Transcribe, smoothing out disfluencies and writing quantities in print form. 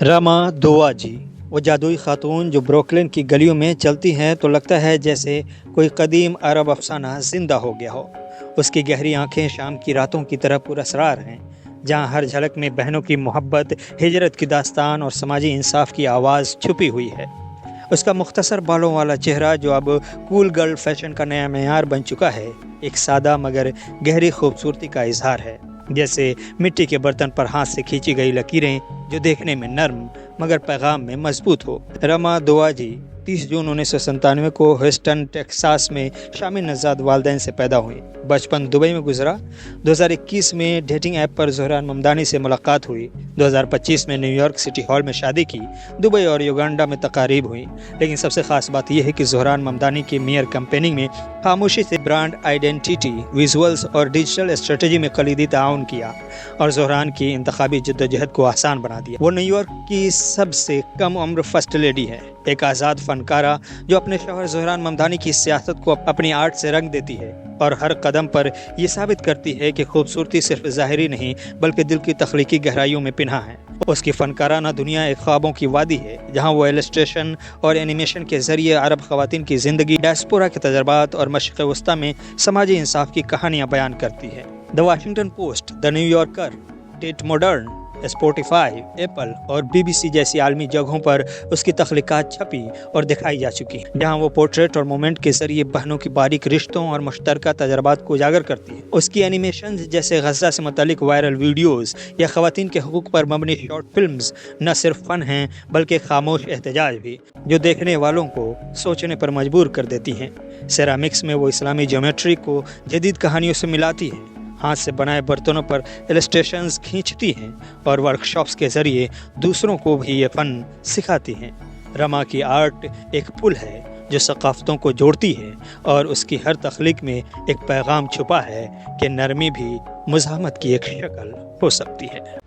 راما دوا جی وہ جادوئی خاتون جو بروکلن کی گلیوں میں چلتی ہیں تو لگتا ہے جیسے کوئی قدیم عرب افسانہ زندہ ہو گیا ہو۔ اس کی گہری آنکھیں شام کی راتوں کی طرح پراسرار ہیں، جہاں ہر جھلک میں بہنوں کی محبت، ہجرت کی داستان اور سماجی انصاف کی آواز چھپی ہوئی ہے۔ اس کا مختصر بالوں والا چہرہ جو اب کول گرل فیشن کا نیا معیار بن چکا ہے، ایک سادہ مگر گہری خوبصورتی کا اظہار ہے، جیسے مٹی کے برتن پر ہاتھ سے کھینچی گئی لکیریں جو دیکھنے میں نرم مگر پیغام میں مضبوط ہو۔ راما دوا جی 30 جون 1997 کو ہیوسٹن ٹیکساس میں شامی نژاد والدین سے پیدا ہوئی۔ بچپن دبئی میں گزرا۔ 2021 میں ڈیٹنگ ایپ پر زہران ممدانی سے ملاقات ہوئی۔ 2025 میں نیو یارک سٹی ہال میں شادی کی۔ دبئی اور یوگنڈا میں تقاریب ہوئی، لیکن سب سے خاص بات یہ ہے کہ زہران ممدانی کی میئر کمپیننگ میں خاموشی سے برانڈ آئیڈینٹیٹی، ویژولز اور ڈیجیٹل اسٹریٹجی میں کلیدی تعاون کیا اور زہران کی انتخابی جدوجہد کو آسان بنا دیا۔ وہ نیو یارک کی سب سے کم عمر فرسٹ لیڈی ہے، ایک آزاد فنکارہ جو اپنے شوہر زہران ممدانی کی سیاست کو اپنی آرٹ سے رنگ دیتی ہے اور ہر قدم پر یہ ثابت کرتی ہے کہ خوبصورتی صرف ظاہری نہیں بلکہ دل کی تخلیقی گہرائیوں میں پنہاں ہے۔ اس کی فنکارانہ دنیا ایک خوابوں کی وادی ہے، جہاں وہ ایلسٹریشن اور اینیمیشن کے ذریعے عرب خواتین کی زندگی، ڈائسپورا کے تجربات اور مشرق وسطیٰ میں سماجی انصاف کی کہانیاں بیان کرتی ہے۔ The Washington Post, the New Yorker, Tate Modern, Spotify, Apple اور BBC جیسی عالمی جگہوں پر اس کی تخلیقات چھپی اور دکھائی جا چکی ہیں، جہاں وہ پورٹریٹ اور مومنٹ کے ذریعے بہنوں کی باریک رشتوں اور مشترکہ تجربات کو اجاگر کرتی ہے۔ اس کی اینیمیشنز جیسے غزہ سے متعلق وائرل ویڈیوز یا خواتین کے حقوق پر مبنی شارٹ فلمز نہ صرف فن ہیں بلکہ خاموش احتجاج بھی، جو دیکھنے والوں کو سوچنے پر مجبور کر دیتی ہیں۔ سیرامکس میں وہ اسلامی جیومیٹری کو جدید کہانیوں سے ملاتی ہے، ہاتھ سے بنائے برتنوں پر السٹریشنز کھینچتی ہیں اور ورکشاپس کے ذریعے دوسروں کو بھی یہ فن سکھاتی ہیں۔ راما کی آرٹ ایک پل ہے جو ثقافتوں کو جوڑتی ہے اور اس کی ہر تخلیق میں ایک پیغام چھپا ہے کہ نرمی بھی مزاحمت کی ایک شکل ہو سکتی ہے۔